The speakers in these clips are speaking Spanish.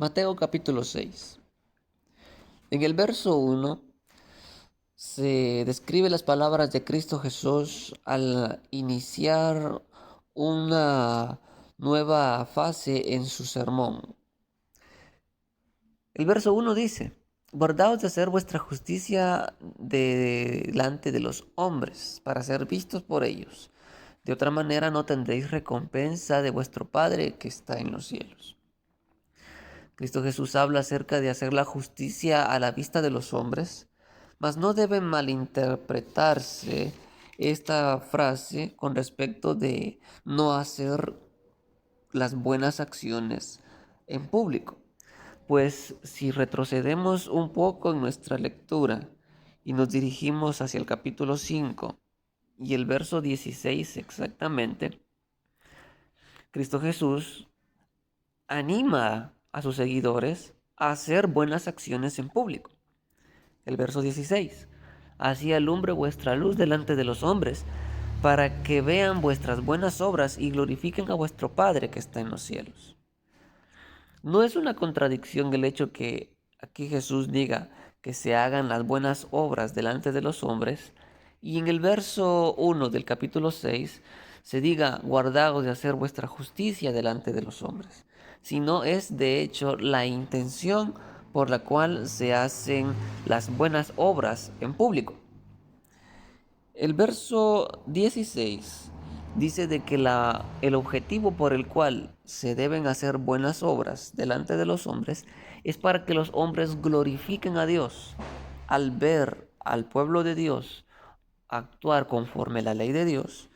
Mateo capítulo 6. En el verso 1 se describe las palabras de Cristo Jesús al iniciar una nueva fase en su sermón. El verso 1 dice: Guardaos de hacer vuestra justicia delante de los hombres, para ser vistos por ellos. De otra manera no tendréis recompensa de vuestro Padre que está en los cielos. Cristo Jesús habla acerca de hacer la justicia a la vista de los hombres, mas no debe malinterpretarse esta frase con respecto de no hacer las buenas acciones en público. Pues si retrocedemos un poco en nuestra lectura y nos dirigimos hacia el capítulo 5 y el verso 16 exactamente, Cristo Jesús anima a sus seguidores a hacer buenas acciones en público. El verso 16: Así alumbre vuestra luz delante de los hombres, para que vean vuestras buenas obras y glorifiquen a vuestro Padre que está en los cielos. No es una contradicción el hecho que aquí Jesús diga que se hagan las buenas obras delante de los hombres, y en el verso 1 del capítulo 6 se diga: guardaos de hacer vuestra justicia delante de los hombres, sino es de hecho la intención por la cual se hacen las buenas obras en público. El verso 16 dice de que el objetivo por el cual se deben hacer buenas obras delante de los hombres es para que los hombres glorifiquen a Dios. Al ver al pueblo de Dios actuar conforme a la ley de Dios,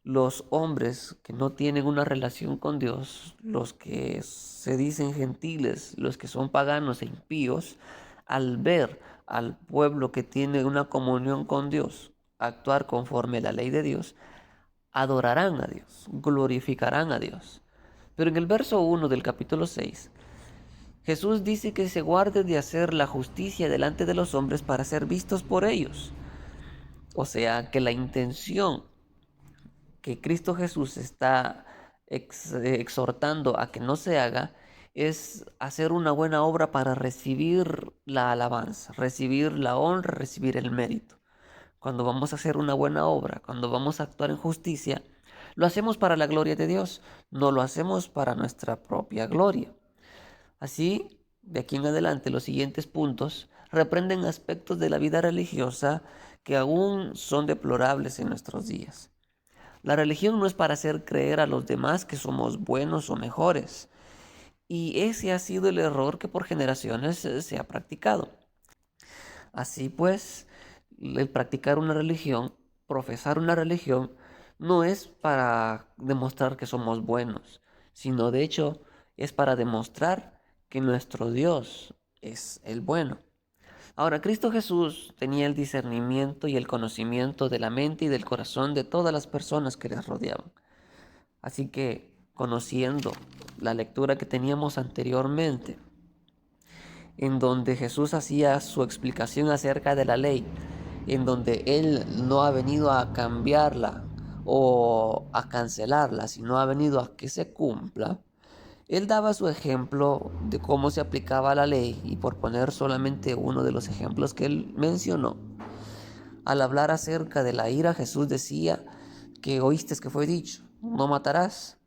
los hombres que no tienen una relación con Dios, los que se dicen gentiles, los que son paganos e impíos, al ver al pueblo que tiene una comunión con Dios actuar conforme a la ley de Dios, adorarán a Dios, glorificarán a Dios. Pero en el verso 1 del capítulo 6, Jesús dice que se guarde de hacer la justicia delante de los hombres para ser vistos por ellos. O sea, que la intención que Cristo Jesús está exhortando a que no se haga es hacer una buena obra para recibir la alabanza, recibir la honra, recibir el mérito. Cuando vamos a hacer una buena obra, cuando vamos a actuar en justicia, lo hacemos para la gloria de Dios, no lo hacemos para nuestra propia gloria. Así, de aquí en adelante, los siguientes puntos reprenden aspectos de la vida religiosa que aún son deplorables en nuestros días. La religión no es para hacer creer a los demás que somos buenos o mejores, y ese ha sido el error que por generaciones se ha practicado. Así pues, el practicar una religión, profesar una religión, no es para demostrar que somos buenos, sino de hecho es para demostrar que nuestro Dios es el bueno. Ahora, Cristo Jesús tenía el discernimiento y el conocimiento de la mente y del corazón de todas las personas que les rodeaban. Así que, conociendo la lectura que teníamos anteriormente, en donde Jesús hacía su explicación acerca de la ley, en donde Él no ha venido a cambiarla o a cancelarla, sino ha venido a que se cumpla. Él daba su ejemplo de cómo se aplicaba la ley, y por poner solamente uno de los ejemplos que él mencionó, al hablar acerca de la ira, Jesús decía que oíste que fue dicho: no matarás.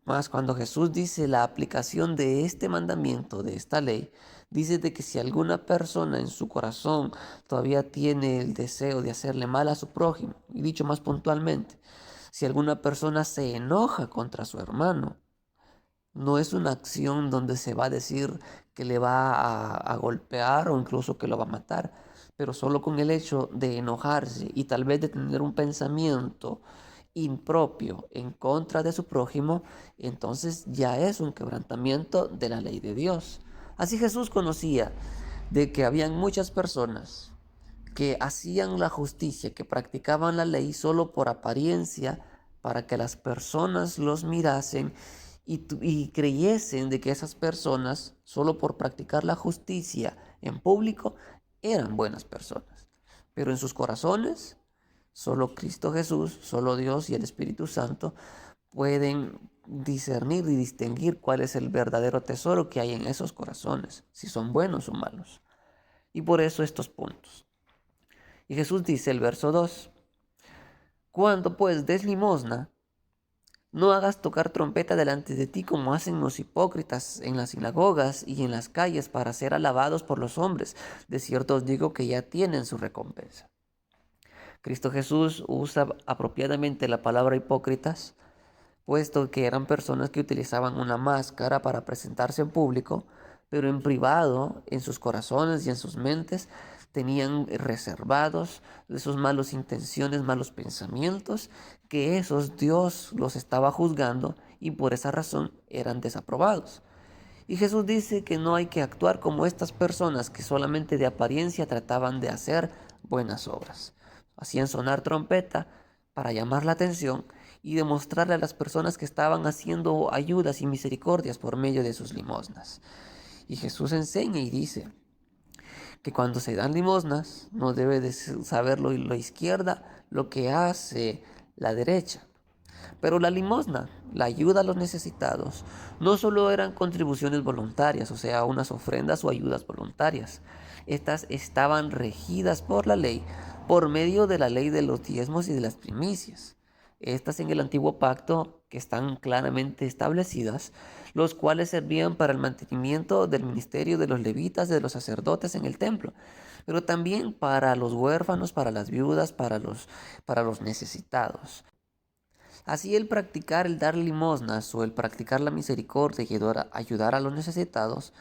Mas cuando Jesús dice la aplicación de este mandamiento, de esta ley, dice de que si alguna persona en su corazón todavía tiene el deseo de hacerle mal a su prójimo, y dicho más puntualmente, si alguna persona se enoja contra su hermano, no es una acción donde se va a decir que le va a golpear o incluso que lo va a matar, pero solo con el hecho de enojarse y tal vez de tener un pensamiento impropio en contra de su prójimo, entonces ya es un quebrantamiento de la ley de Dios. Así Jesús conocía de que habían muchas personas que hacían la justicia, que practicaban la ley solo por apariencia, para que las personas los mirasen y creyesen de que esas personas, solo por practicar la justicia en público, eran buenas personas. Pero en sus corazones, solo Cristo Jesús, solo Dios y el Espíritu Santo pueden discernir y distinguir cuál es el verdadero tesoro que hay en esos corazones, si son buenos o malos. Y por eso estos puntos. Y Jesús dice el verso 2: cuando pues des limosna, no hagas tocar trompeta delante de ti como hacen los hipócritas en las sinagogas y en las calles para ser alabados por los hombres. De cierto os digo que ya tienen su recompensa. Cristo Jesús usa apropiadamente la palabra hipócritas, puesto que eran personas que utilizaban una máscara para presentarse en público, pero en privado, en sus corazones y en sus mentes, tenían reservados de sus malas intenciones, malos pensamientos, que esos Dios los estaba juzgando y por esa razón eran desaprobados. Y Jesús dice que no hay que actuar como estas personas que solamente de apariencia trataban de hacer buenas obras. Hacían sonar trompeta para llamar la atención y demostrarle a las personas que estaban haciendo ayudas y misericordias por medio de sus limosnas. Y Jesús enseña y dice que cuando se dan limosnas no debe de saberlo la izquierda lo que hace la derecha. Pero la limosna, la ayuda a los necesitados, no solo eran contribuciones voluntarias, o sea, unas ofrendas o ayudas voluntarias. Estas estaban regidas por la ley, por medio de la ley de los diezmos y de las primicias. Estas en el antiguo pacto, que están claramente establecidas, los cuales servían para el mantenimiento del ministerio de los levitas, de los sacerdotes en el templo, pero también para los huérfanos, para las viudas, para los necesitados. Así el practicar el dar limosnas o el practicar la misericordia y ayudar a los necesitados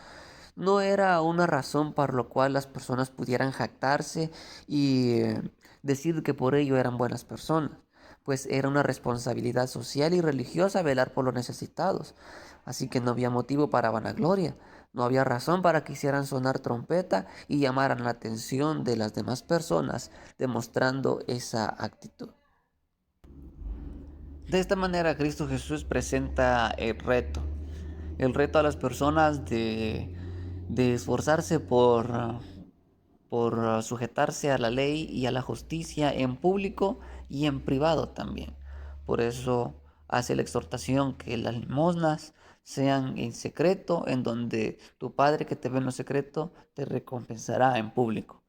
no era una razón por la cual las personas pudieran jactarse y decir que por ello eran buenas personas, pues era una responsabilidad social y religiosa velar por los necesitados. Así que no había motivo para vanagloria, no había razón para que hicieran sonar trompeta y llamaran la atención de las demás personas demostrando esa actitud. De esta manera Cristo Jesús presenta el reto a las personas de esforzarse por sujetarse a la ley y a la justicia en público y en privado también. Por eso hace la exhortación que las limosnas sean en secreto, en donde tu Padre que te ve en lo secreto te recompensará en público.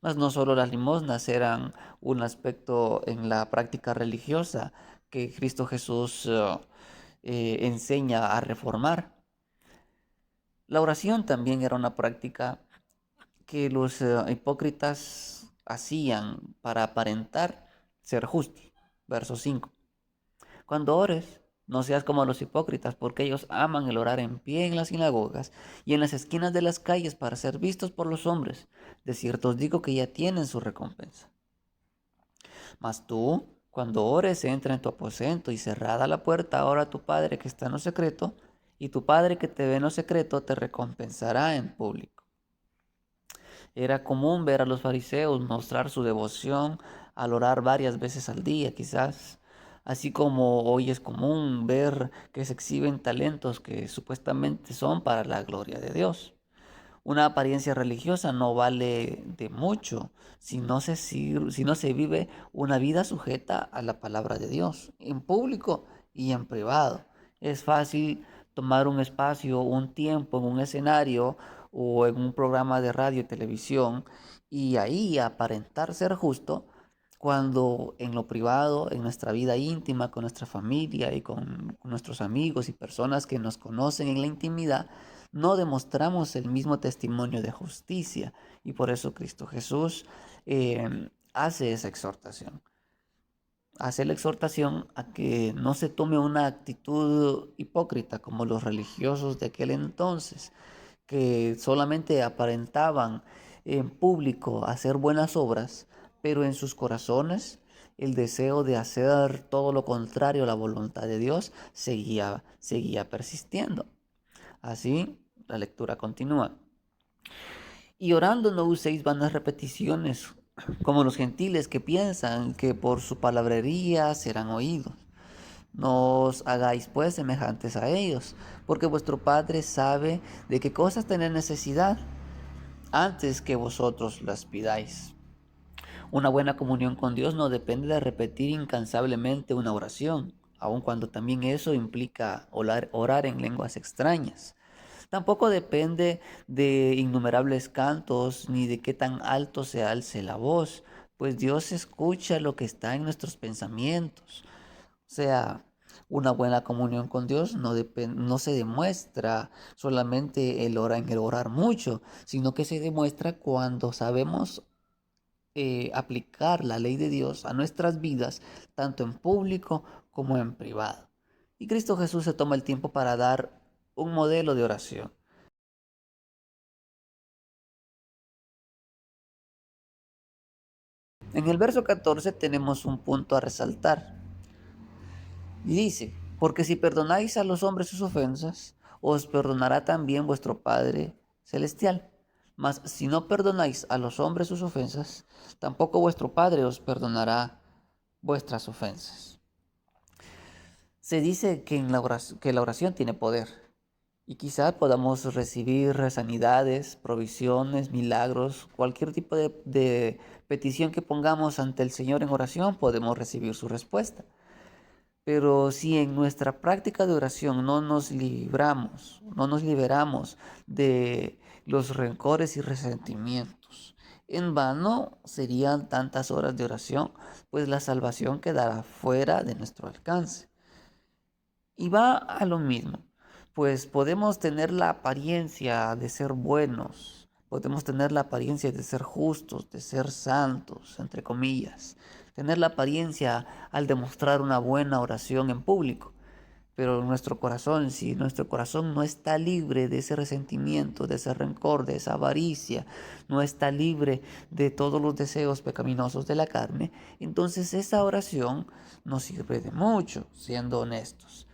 Mas no solo las limosnas eran un aspecto en la práctica religiosa que Cristo Jesús enseña a reformar. La oración también era una práctica que los hipócritas hacían para aparentar ser justos. Verso 5. Cuando ores, no seas como los hipócritas, porque ellos aman el orar en pie en las sinagogas y en las esquinas de las calles para ser vistos por los hombres. De cierto os digo que ya tienen su recompensa. Mas tú, cuando ores, entra en tu aposento y cerrada la puerta, ora a tu Padre que está en lo secreto, y tu Padre que te ve en lo secreto te recompensará en público. Era común ver a los fariseos mostrar su devoción al orar varias veces al día, quizás, así como hoy es común ver que se exhiben talentos que supuestamente son para la gloria de Dios. Una apariencia religiosa no vale de mucho si no se vive una vida sujeta a la palabra de Dios, en público y en privado. Es fácil tomar un espacio, un tiempo en un escenario o en un programa de radio y televisión y ahí aparentar ser justo cuando en lo privado, en nuestra vida íntima, con nuestra familia y con nuestros amigos y personas que nos conocen en la intimidad, no demostramos el mismo testimonio de justicia. Y por eso Cristo Jesús hace esa exhortación. Hace la exhortación a que no se tome una actitud hipócrita como los religiosos de aquel entonces, que solamente aparentaban en público hacer buenas obras, pero en sus corazones el deseo de hacer todo lo contrario a la voluntad de Dios seguía persistiendo. Así, la lectura continúa. Y orando no uséis vanas repeticiones, como los gentiles que piensan que por su palabrería serán oídos. No os hagáis pues semejantes a ellos, porque vuestro Padre sabe de qué cosas tenéis necesidad antes que vosotros las pidáis. Una buena comunión con Dios no depende de repetir incansablemente una oración, aun cuando también eso implica orar en lenguas extrañas. Tampoco depende de innumerables cantos ni de qué tan alto se alce la voz, pues Dios escucha lo que está en nuestros pensamientos. O sea, una buena comunión con Dios no se demuestra solamente en el orar mucho, sino que se demuestra cuando sabemos aplicar la ley de Dios a nuestras vidas, tanto en público como en privado. Y Cristo Jesús se toma el tiempo para dar un modelo de oración. En el verso 14 tenemos un punto a resaltar. Y dice, porque si perdonáis a los hombres sus ofensas, os perdonará también vuestro Padre Celestial. Mas si no perdonáis a los hombres sus ofensas, tampoco vuestro Padre os perdonará vuestras ofensas. Se dice que, que la oración tiene poder y quizá podamos recibir sanidades, provisiones, milagros, cualquier tipo de petición que pongamos ante el Señor en oración, podemos recibir su respuesta. Pero si en nuestra práctica de oración no nos libramos, no nos liberamos de los rencores y resentimientos, en vano serían tantas horas de oración, pues la salvación quedará fuera de nuestro alcance. Y va a lo mismo, pues podemos tener la apariencia de ser buenos, podemos tener la apariencia de ser justos, de ser santos, entre comillas, tener la apariencia al demostrar una buena oración en público. Pero nuestro corazón, si nuestro corazón no está libre de ese resentimiento, de ese rencor, de esa avaricia, no está libre de todos los deseos pecaminosos de la carne, entonces esa oración no sirve de mucho, siendo honestos.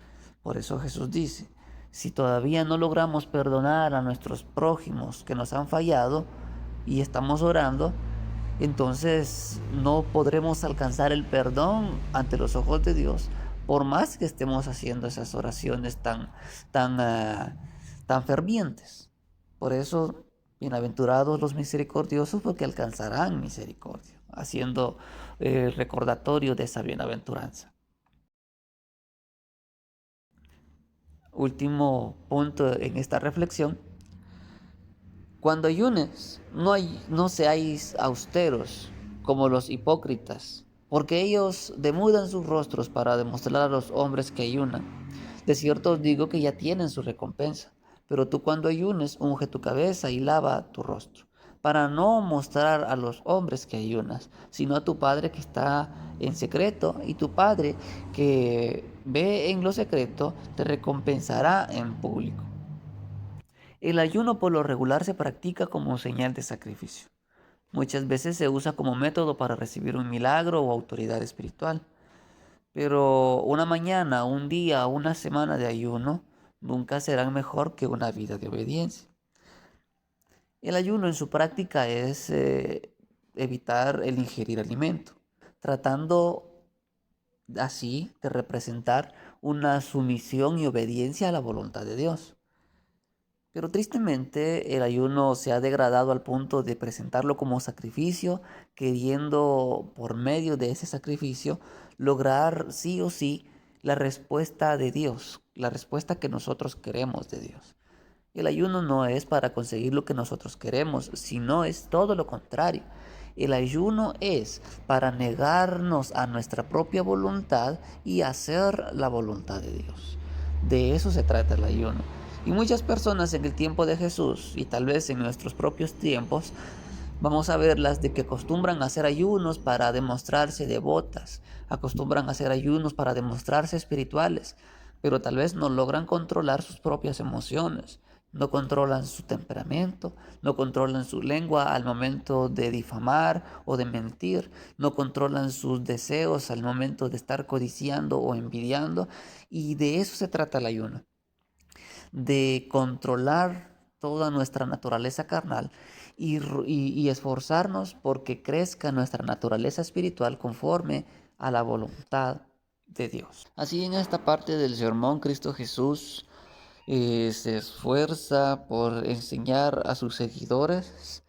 Por eso Jesús dice, si todavía no logramos perdonar a nuestros prójimos que nos han fallado y estamos orando, entonces no podremos alcanzar el perdón ante los ojos de Dios, por más que estemos haciendo esas oraciones tan fervientes. Por eso, bienaventurados los misericordiosos, porque alcanzarán misericordia, haciendo recordatorio de esa bienaventuranza. Último punto en esta reflexión. Cuando ayunes, no seáis austeros como los hipócritas, porque ellos demudan sus rostros para demostrar a los hombres que ayunan. De cierto os digo que ya tienen su recompensa. Pero tú cuando ayunes, unge tu cabeza y lava tu rostro, para no mostrar a los hombres que ayunas, sino a tu Padre que está en secreto, y tu Padre que ve en lo secreto te recompensará en público. El ayuno por lo regular se practica como señal de sacrificio. Muchas veces se usa como método para recibir un milagro o autoridad espiritual. Pero una mañana, un día, una semana de ayuno nunca serán mejor que una vida de obediencia. El ayuno en su práctica es evitar el ingerir alimento, tratando así de representar una sumisión y obediencia a la voluntad de Dios. Pero tristemente el ayuno se ha degradado al punto de presentarlo como sacrificio, queriendo por medio de ese sacrificio lograr sí o sí la respuesta de Dios, la respuesta que nosotros queremos de Dios. El ayuno no es para conseguir lo que nosotros queremos, sino es todo lo contrario. El ayuno es para negarnos a nuestra propia voluntad y hacer la voluntad de Dios. De eso se trata el ayuno. Y muchas personas en el tiempo de Jesús y tal vez en nuestros propios tiempos, vamos a verlas de que acostumbran a hacer ayunos para demostrarse devotas, acostumbran a hacer ayunos para demostrarse espirituales, pero tal vez no logran controlar sus propias emociones, no controlan su temperamento, no controlan su lengua al momento de difamar o de mentir, no controlan sus deseos al momento de estar codiciando o envidiando, y de eso se trata el ayuno, de controlar toda nuestra naturaleza carnal y esforzarnos porque crezca nuestra naturaleza espiritual conforme a la voluntad de Dios. Así en esta parte del sermón Cristo Jesús se esfuerza por enseñar a sus seguidores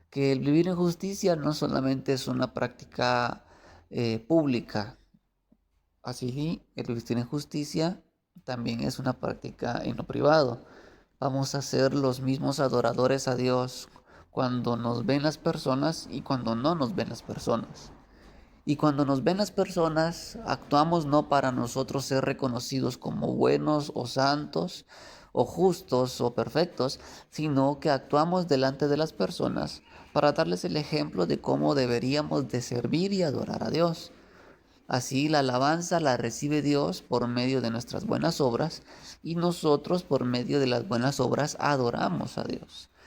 que el vivir en justicia no solamente es una práctica pública, Así, el vivir en justicia también es una práctica en lo privado. Vamos a ser los mismos adoradores a Dios cuando nos ven las personas y cuando no nos ven las personas. Y cuando nos ven las personas, actuamos no para nosotros ser reconocidos como buenos o santos o justos o perfectos, sino que actuamos delante de las personas para darles el ejemplo de cómo deberíamos de servir y adorar a Dios. Así la alabanza la recibe Dios por medio de nuestras buenas obras y nosotros por medio de las buenas obras adoramos a Dios.